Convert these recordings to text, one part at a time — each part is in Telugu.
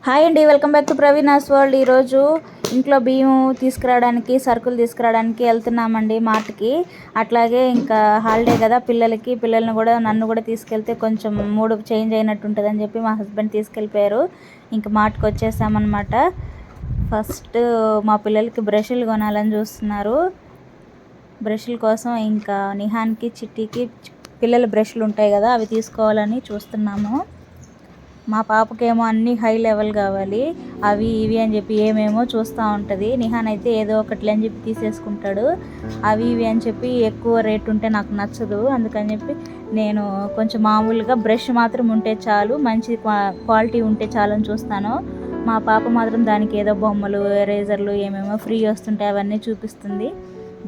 హాయ్ అండి, welcome back to Praveena's world. ఈరోజు ఇంట్లో బియ్యం తీసుకురావడానికి, సరుకులు తీసుకురావడానికి వెళ్తున్నామండి మార్ట్కి. అట్లాగే ఇంకా హాలిడే కదా పిల్లల్ని కూడా నన్ను కూడా తీసుకెళ్తే కొంచెం మూడ్ చేంజ్ అయినట్టు ఉంటుందని చెప్పి మా హస్బెండ్ తీసుకెళ్ళిపోయారు. ఇంకా మార్ట్కి వచ్చేసామన్నమాట. ఫస్ట్ మా పిల్లలకి బ్రష్లు కొనాలని చూస్తున్నారు. బ్రష్ల కోసం ఇంకా నిహాన్కి, చిట్టికి పిల్లల బ్రష్లు ఉంటాయి కదా, అవి తీసుకోవాలని చూస్తున్నాము. మా పాపకేమో అన్నీ హై లెవెల్ కావాలి, అవి ఇవి అని చెప్పి ఏమేమో చూస్తూ ఉంటుంది. నిహాన్ అయితే ఏదో ఒకటి అని చెప్పి తీసేసుకుంటాడు. అవి ఇవి అని చెప్పి ఎక్కువ రేట్ ఉంటే నాకు నచ్చదు. అందుకని చెప్పి నేను కొంచెం మామూలుగా బ్రష్ మాత్రం ఉంటే చాలు, మంచి క్వాలిటీ ఉంటే చాలు అని చూస్తాను. మా పాప మాత్రం దానికి ఏదో బొమ్మలు, ఎరేజర్లు ఏమేమో ఫ్రీ వస్తుంటాయి, అవన్నీ చూపిస్తుంది.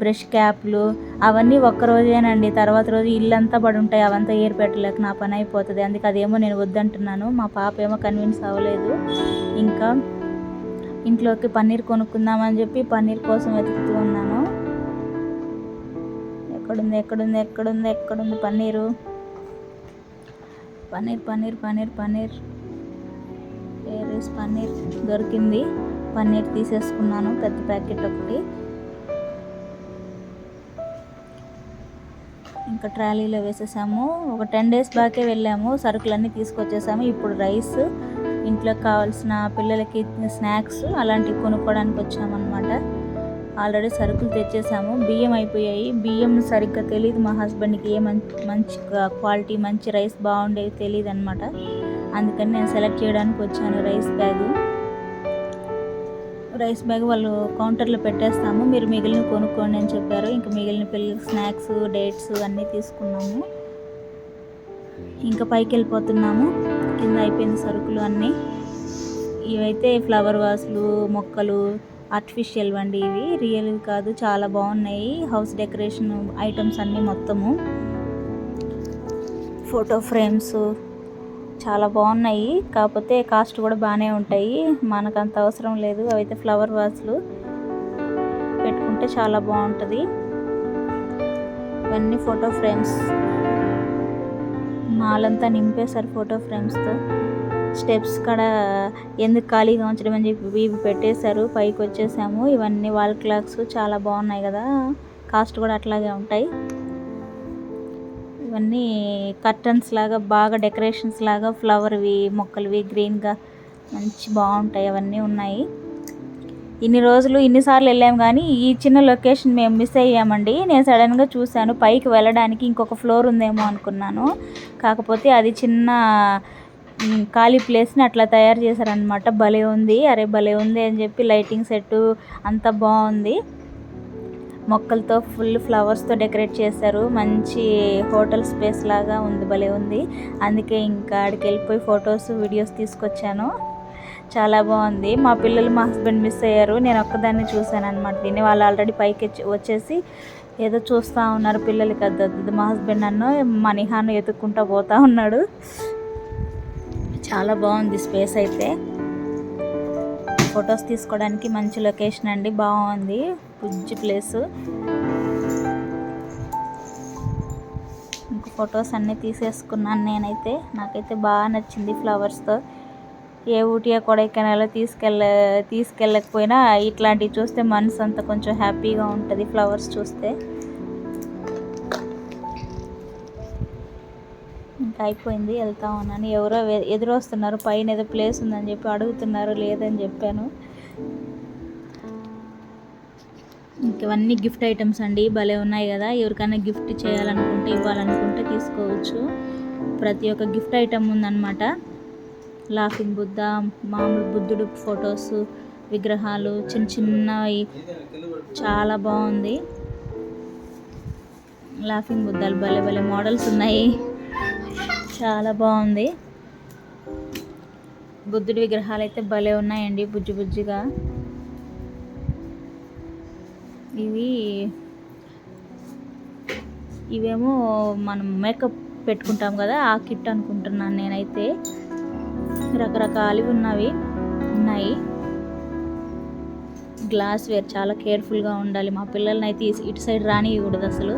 బ్రష్ క్యాప్లు అవన్నీ ఒక్కరోజేనండి, తర్వాత రోజు ఇల్లంతా పడి ఉంటాయి. అవంతా ఏరు పెట్టలేక నా పని అయిపోతుంది. అందుకే అదేమో నేను వద్దంటున్నాను. మా పాప ఏమో కన్విన్స్ అవ్వలేదు. ఇంకా ఇంట్లోకి పన్నీర్ కొనుక్కుందామని చెప్పి పన్నీర్ కోసం వెతుకుతూ ఉన్నాను. ఎక్కడుంది పన్నీరు? పన్నీర్ పన్నీర్ దొరికింది. పన్నీర్ తీసేసుకున్నాను, పెద్ద ప్యాకెట్ ఒకటి. ఇంకా ట్రాలీలో వేసేసాము. ఒక 10 days బ్యాకే వెళ్ళాము, సరుకులన్నీ తీసుకొచ్చేసాము. ఇప్పుడు రైస్, ఇంట్లోకి కావాల్సిన పిల్లలకి స్నాక్స్ అలాంటివి కొనుక్కోవడానికి వచ్చామన్నమాట. ఆల్రెడీ సరుకులు తెచ్చేసాము. బియ్యం అయిపోయాయి. బియ్యం సరిగ్గా తెలియదు మా హస్బెండ్కి, ఏ మంచి క్వాలిటీ మంచి రైస్ బాగుండేవి తెలియదు అనమాట. అందుకని నేను సెలెక్ట్ చేయడానికి వచ్చాను. రైస్ బ్యాగ్ వాళ్ళు కౌంటర్లో పెట్టేస్తాము, మీరు మిగిలిన కొనుక్కోండి అని చెప్పారు. ఇంకా మిగిలిన పిల్లలకి స్నాక్స్, డేట్స్ అన్నీ తీసుకున్నాము. ఇంకా పైకి వెళ్ళిపోతున్నాము. కింద అయిపోయింది సరుకులు అన్నీ. ఇవైతే ఫ్లవర్ వాసులు, మొక్కలు ఆర్టిఫిషియల్ వండి, ఇవి రియల్ కాదు, చాలా బాగున్నాయి. హౌస్ డెకరేషన్ ఐటమ్స్ అన్నీ మొత్తము. ఫోటో ఫ్రేమ్స్ చాలా బాగున్నాయి, కాకపోతే కాస్ట్ కూడా బాగానే ఉంటాయి. మనకు అంత అవసరం లేదు. అవైతే ఫ్లవర్ వాజ్లు పెట్టుకుంటే చాలా బాగుంటుంది. ఇవన్నీ ఫోటో ఫ్రేమ్స్, మాలంతా నింపేశారు ఫోటో ఫ్రేమ్స్తో. స్టెప్స్ కాడ ఎందుకు ఖాళీగా ఉంచడం అని చెప్పి ఇవి పెట్టేశారు. పైకి వచ్చేసాము. ఇవన్నీ వాల్ క్లాక్స్ చాలా బాగున్నాయి కదా, కాస్ట్ కూడా అట్లాగే ఉంటాయి. ఇవన్నీ కర్టన్స్ లాగా, బాగా డెకరేషన్స్ లాగా ఫ్లవర్వి, మొక్కలవి గ్రీన్గా మంచి బాగుంటాయి. అవన్నీ ఉన్నాయి. ఇన్ని రోజులు ఇన్నిసార్లు వెళ్ళాము కానీ ఈ చిన్న లొకేషన్ మేము మిస్ అయ్యామండి. నేను సడన్గా చూశాను, పైకి వెళ్ళడానికి ఇంకొక ఫ్లోర్ ఉందేమో అనుకున్నాను. కాకపోతే అది చిన్న ఖాళీ ప్లేస్ని అట్లా తయారు చేశారనమాట. భలే ఉంది అని చెప్పి లైటింగ్ సెట్ అంతా బాగుంది. మొక్కలతో ఫుల్ ఫ్లవర్స్తో డెకరేట్ చేశారు. మంచి హోటల్ స్పేస్ లాగా ఉంది, భలే ఉంది. అందుకే ఇంకా ఆడికి వెళ్ళిపోయి ఫొటోస్, వీడియోస్ తీసుకొచ్చాను. చాలా బాగుంది. మా పిల్లలు, మా హస్బెండ్ మిస్ అయ్యారు. నేను ఒక్కదాన్ని చూశాను అనమాట. దీన్ని వాళ్ళు ఆల్రెడీ పైకి వచ్చేసి ఏదో చూస్తూ ఉన్నారు. పిల్లలకి అద్దద్దు. మా హస్బెండ్ నన్ను, మా నిహాను ఎత్తుక్కుంటూ పోతూ ఉన్నాడు. చాలా బాగుంది స్పేస్ అయితే. ఫొటోస్ తీసుకోవడానికి మంచి లొకేషన్ అండి, బాగుంది. బుజ్జి ప్లేసు. ఇంక ఫొటోస్ అన్నీ తీసేసుకున్నాను నేనైతే. నాకైతే బాగా నచ్చింది ఫ్లవర్స్తో. ఏ ఊటీ కొడైకెనాల్ తీసుకెళ్ళకపోయినా ఇట్లాంటివి చూస్తే మనసు అంతా కొంచెం హ్యాపీగా ఉంటుంది, ఫ్లవర్స్ చూస్తే. ఇంకా అయిపోయింది, వెళ్తా ఉన్నాను. ఎవరో ఎదురొస్తున్నారు, పైన ఏదో ప్లేస్ ఉందని చెప్పి అడుగుతున్నారు, లేదని చెప్పాను. ఇవన్నీ గిఫ్ట్ ఐటమ్స్ అండి, భలే ఉన్నాయి కదా. ఎవరికైనా గిఫ్ట్ చేయాలనుకుంటే, ఇవ్వాలనుకుంటే తీసుకోవచ్చు. ప్రతి ఒక్క గిఫ్ట్ ఐటమ్ ఉందన్నమాట. లాఫింగ్ బుద్ధ, మామూలు బుద్ధుడు ఫొటోస్, విగ్రహాలు చిన్నవి, చాలా బాగుంది. లాఫింగ్ బుద్ధాలు భలే మోడల్స్ ఉన్నాయి, చాలా బాగుంది. బుద్ధుడి విగ్రహాలు అయితే భలే ఉన్నాయండి, బుజ్జిగా. ఇవేమో మనం మేకప్ పెట్టుకుంటాం కదా, ఆ కిట్ అనుకుంటున్నాను నేనైతే. రకరకాలు ఉన్నాయి. గ్లాస్ వేర్, చాలా కేర్ఫుల్గా ఉండాలి. మా పిల్లల్ని అయితే ఇటు సైడ్ రానియకూడదు అసలు.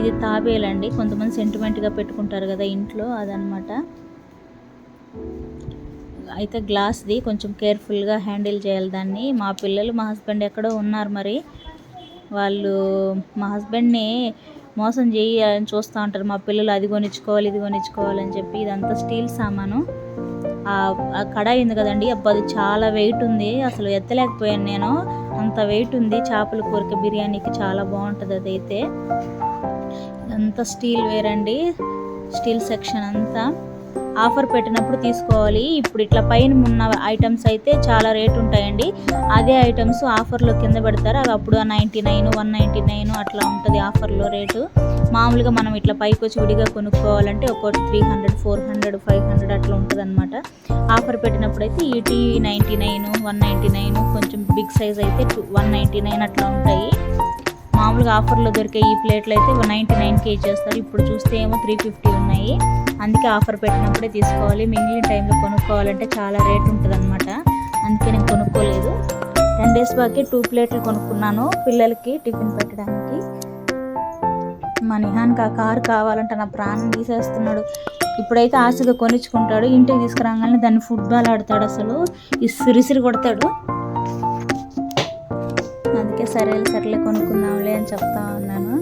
ఇది తాబేలండి, కొంతమంది సెంటిమెంట్గా పెట్టుకుంటారు కదా ఇంట్లో, అదనమాట. అయితే గ్లాస్ది కొంచెం కేర్ఫుల్గా హ్యాండిల్ చేయాలి దాన్ని. మా పిల్లలు మా హస్బెండ్ ఎక్కడో ఉన్నారు, మరి వాళ్ళు మా హస్బెండ్ని మోసం చేయాలని చూస్తూ ఉంటారు మా పిల్లలు. అది కొనిచ్చుకోవాలి ఇది కొనిచ్చుకోవాలని చెప్పి. ఇదంతా స్టీల్ సామాను. ఆ కడాయి ఉంది కదండి, అబ్బా అది చాలా వెయిట్ ఉంది, అసలు ఎత్తలేకపోయాను నేను, అంత వెయిట్ ఉంది. చేపల కూరకి బిర్యానీకి చాలా బాగుంటుంది అదైతే. ఇదంతా స్టీల్ వేర్ అండి, స్టీల్ సెక్షన్ అంతా. ఆఫర్ పెట్టినప్పుడు తీసుకోవాలి. ఇప్పుడు ఇట్లా పైన ఉన్న ఐటమ్స్ అయితే చాలా రేటు ఉంటాయండి. అదే ఐటమ్స్ ఆఫర్లో కింద పెడతారు, అవి అప్పుడు 99, 199 అట్లా ఉంటుంది ఆఫర్లో రేటు. మామూలుగా మనం ఇట్లా పైకి వచ్చి విడిగా కొనుక్కోవాలంటే ఒక్కోటి 300, 400, 500 అట్లా ఉంటుంది అనమాట. ఆఫర్ పెట్టినప్పుడు అయితే ఈ టీ 99, 199, కొంచెం బిగ్ సైజ్ అయితే 199 అట్లా ఉంటాయి. మామూలుగా ఆఫర్లో దొరికే ఈ ప్లేట్లు అయితే 99కి ఇచ్చేస్తారు. ఇప్పుడు చూస్తే ఏమో 350 ఉన్నాయి. అందుకే ఆఫర్ పెట్టినప్పుడే తీసుకోవాలి. మిగిలిన టైంలో కొనుక్కోవాలంటే చాలా రేట్ ఉంటుంది అనమాట. అందుకే నేను కొనుక్కోలేదు. 10 days బాకే 2 ప్లేట్లు కొనుక్కున్నాను పిల్లలకి టిఫిన్ పెట్టడానికి. మా నిహాన్కి ఆ కారు కావాలంటే నా ప్రాణం తీసేస్తున్నాడు. ఇప్పుడైతే ఆశగా కొనిచ్చుకుంటాడు, ఇంటికి తీసుకురాగానే దాన్ని ఫుట్బాల్ ఆడతాడు, అసలు ఇసిరిసిరి కొడతాడు. అందుకే సరేలే కొనుక్కుందాంలే అని చెప్తా ఉన్నాను.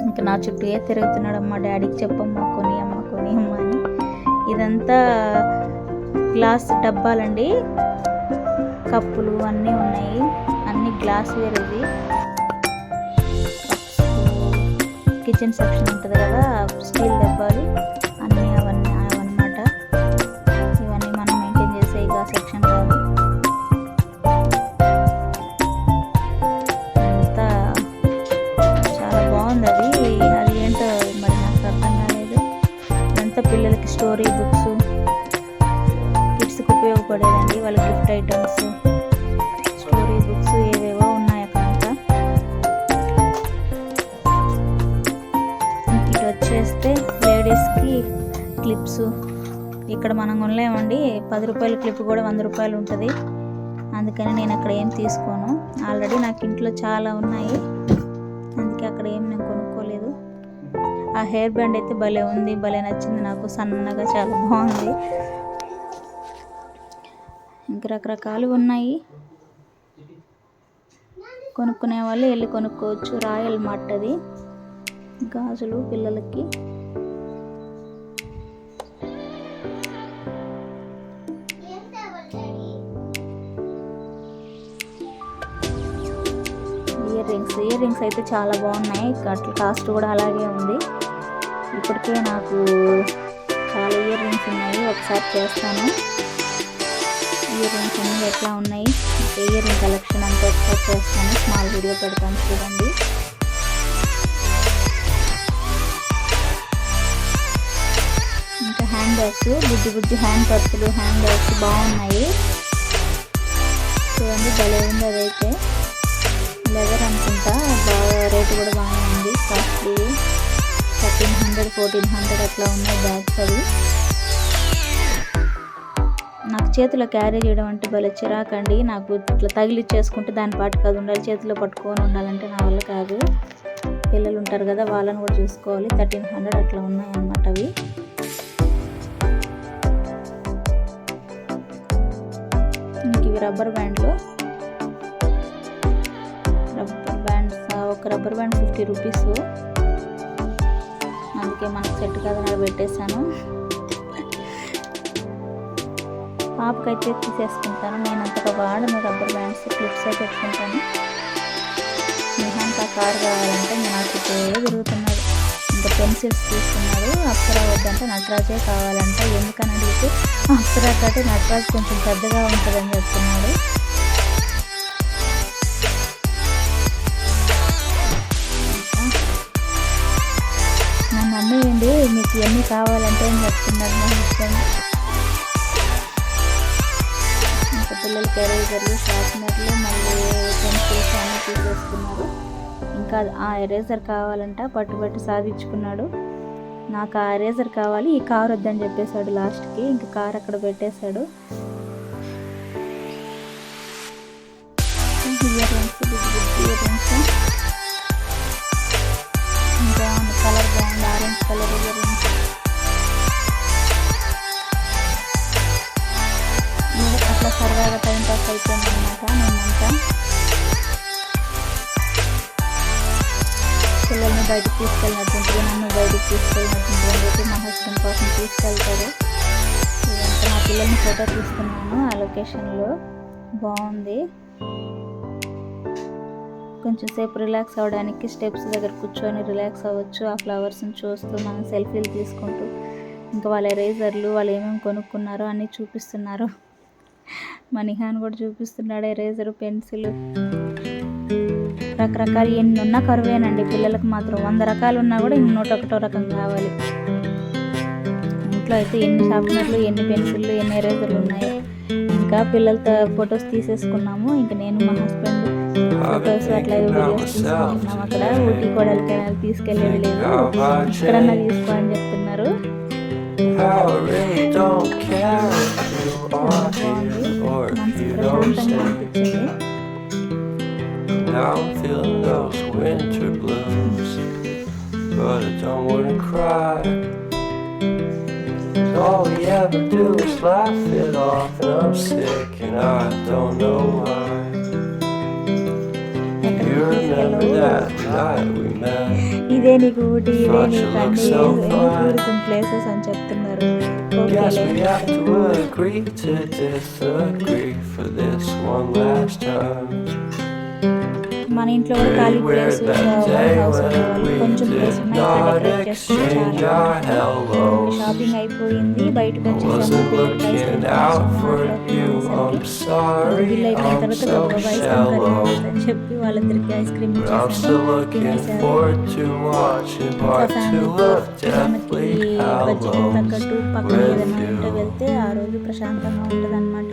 ఇంకా నా చుట్టూ తిరుగుతున్నాడు, అమ్మ డాడీకి చెప్పమ్మా కొని అమ్మ అని. ఇదంతా గ్లాస్ డబ్బాలండి, కప్పులు అన్నీ ఉన్నాయి, అన్ని గ్లాస్ వేర్. ఇది కిచెన్ సెక్షన్ ఉంటుంది కదా, స్టీల్ డబ్బాలు అన్నీ అవన్నీ అవన్నమాట. ఇవన్నీ మనం మెయింటైన్ చేసే ఇక సెక్షన్ కాదు. అంతా చాలా బాగుంది. అది ఏంటో మరి నాకు అర్థం కాలేదు. ఇదంతా పిల్లలకి స్టోరీ బుక్స్, కిడ్స్కి ఉపయోగపడేదండి, వాళ్ళ గిఫ్ట్ ఐటమ్స్, స్టోరీ బుక్స్ ఏవేవో ఉన్నాయి అక్కడంతా. ఇటు వచ్చేస్తే లేడీస్కి క్లిప్స్. ఇక్కడ మనం కొనలేమండి, 10 రూపాయల క్లిప్ కూడా 100 రూపాయలు ఉంటుంది. అందుకని నేను అక్కడ ఏం తీసుకోను, ఆల్రెడీ నాకు ఇంట్లో చాలా ఉన్నాయి, అందుకే అక్కడ ఏం నేను కొనుక్కోలేదు. ఆ హెయిర్ బ్యాండ్ అయితే భలే ఉంది, భలే నచ్చింది నాకు, సన్నగా చాలా బాగుంది. ఇంకా రకరకాలు ఉన్నాయి, కొనుక్కునే వాళ్ళు వెళ్ళి కొనుక్కోవచ్చు. రాయల్ మార్ట్ అది. గాజులు పిల్లలకి. ఇయర్ రింగ్స్ అయితే చాలా బాగున్నాయి, అట్లా కాస్ట్ కూడా అలాగే ఉంది. ఇప్పటికే నాకు చాలా ఇయర్ రింగ్స్ ఉన్నాయి, ఒకసారి చేస్తాను. ఇయర్ రింగ్స్ అన్నీ ఎట్లా ఉన్నాయి, ఇయర్ రింగ్ కలెక్షన్ అంతా ఒకసారి చేస్తాను, స్మాల్ వీడియో పెడతాను చూడండి. ఇంకా హ్యాండ్ బ్యాగ్స్, బుజ్జి హ్యాండ్ పర్సులు, హ్యాండ్ బ్యాగ్స్ బాగున్నాయి చూడండి, భలే ఉంది. అదైతే లెదర్ అనుకుంటా, బాగా రేటు కూడా బాగానే ఉంది. కాస్ట్లీ 1300, 1400 అట్లా ఉన్నాయి బ్యాగ్స్. అవి నాకు చేతిలో క్యారీ చేయడం అంటే భలే చిరాకండి. నాకు ఇట్లా తగిలిచ్చేసుకుంటే దాని పాటికి అది ఉండాలి, చేతిలో పట్టుకొని ఉండాలంటే నా వల్ల కాదు. పిల్లలు ఉంటారు కదా, వాళ్ళని కూడా చూసుకోవాలి. 1300 అట్లా ఉన్నాయి అన్నమాట అవి. ఇవి రబ్బర్ బ్యాండ్లు. ఒక రబ్బర్ బ్యాండ్ 50 రూపీస్. అందుకే మనకు సెట్ కాదని పెట్టేశాను. పాపకైతే తీసేసుకుంటాను, నేను అంతగా వాడను రబ్బర్ బ్యాండ్స్, క్లిప్సే పెట్టుకుంటాను. నిహాన్కి ఆ కారు కావాలంటే నాకు తిరుగుతున్నాడు. ఇంకా పెన్సిల్స్ తీసుకున్నాడు, అప్సరా వద్దంటే నటరాజే కావాలంటే. ఎందుకని అడిగితే అప్సరా కంటే నటరాజ్ కొంచెం పెద్దగా ఉంటుందని చెప్తున్నాడు. నన్ను అమ్మేయండి మీకు ఇవన్నీ కావాలంటే అని చెప్తున్నాడు మా హస్బెండ్. ఇంకా పిల్లలకి ఎరేజర్లు, షార్ప్నర్లు, మళ్ళీ పెన్సిల్స్ అన్నీ తీసేసుకున్నారు. ఇంకా ఆ ఎరేజర్ కావాలంట, పట్టుబట్టి సాధించుకున్నాడు. నాకు ఆ ఎరేజర్ కావాలి, ఈ కార్ వద్దని చెప్పేశాడు లాస్ట్కి. ఇంకా కార్ అక్కడ పెట్టేశాడు. ఇయర్ రింగ్స్, ఇయర్ రింగ్స్ బాగుంది, కలర్ బాగుంది, ఆరెంజ్ కలర్ ఇయర్ రింగ్స్. బాగా టైం పాస్ అయిపోయింది అనమాట నిన్నంతా. పిల్లల్ని బయటకు తీసుకెళ్ళినట్టుంటుంది, నన్ను బయటకు తీసుకెళ్ళినట్టుంటుంది అని చెప్పి మా హస్బెండ్ కోసం తీసుకెళ్తారు. ఇదంతా మా పిల్లల్ని ఫోటో తీసుకున్నాను ఆ లొకేషన్లో, బాగుంది. కొంచెం సేపు రిలాక్స్ అవ్వడానికి స్టెప్స్ దగ్గర కూర్చొని రిలాక్స్ అవ్వచ్చు. ఆ ఫ్లవర్స్ని చూస్తూ మనం సెల్ఫీలు తీసుకుంటూ, ఇంకా వాళ్ళ ఎరేజర్లు వాళ్ళు ఏమేమి కొనుక్కున్నారో అన్నీ చూపిస్తున్నారు. మా నిహాన్ కూడా చూపిస్తున్నాడు ఎరేజరు, పెన్సిల్, రకరకాలు ఎన్ని ఉన్నా కరువేనండి. పిల్లలకు మాత్రం 100 రకాలు ఉన్నా కూడా 101 రకం కావాలి. ఇంట్లో అయితే ఎన్ని షార్ప్నర్లు, ఎన్ని పెన్సిళ్ళు, ఎన్ని ఎరేజర్లు ఉన్నాయో. ఇంకా పిల్లలతో ఫొటోస్ తీసేసుకున్నాము. ఇంకా నేను మా హస్బెండ్ ఫొటోస్ అట్లా వీడియోస్ తీసుకుంటున్నాం. అక్కడ ఊటీ కొడైకెనాల్ కెనాల్ తీసుకెళ్ళేది లేదు, ఇక్కడన్నా తీసుకో అని చెప్తున్నారు. మనసు ప్రశాంతంగా అనిపించింది. Now I'm feeling those winter blues, but I don't wanna cry. All we ever do is laugh it off, and I'm sick and I don't know why. You remember that night we met? ఇదే నీకు ఊటీ, ఇదే నీకు అన్ని టూరిజం ప్లేసెస్ అని చెప్తున్నారు. Guess we have to agree to disagree for this one last time. మన ఇంట్లో కూడా ఖాళీ ప్లేస్ హౌస్ కొంచెం ప్లేస్ ఉన్నాయి, షాపింగ్ అయిపోయింది, బయటకు వచ్చేసాము. బిల్ అయిపోయిన తర్వాత గబగబా ఐస్ క్రీమ్ కర్రీ అని చెప్పి వాళ్ళిద్దరికి ఐస్ క్రీమ్ ఇచ్చేసాను, తినేసారు. మనకి బడ్జెట్ తగ్గట్టు పక్కన ఏదైనా ఉంటే వెళ్తే ఆ రోజు ప్రశాంతంగా ఉంటుంది అనమాట.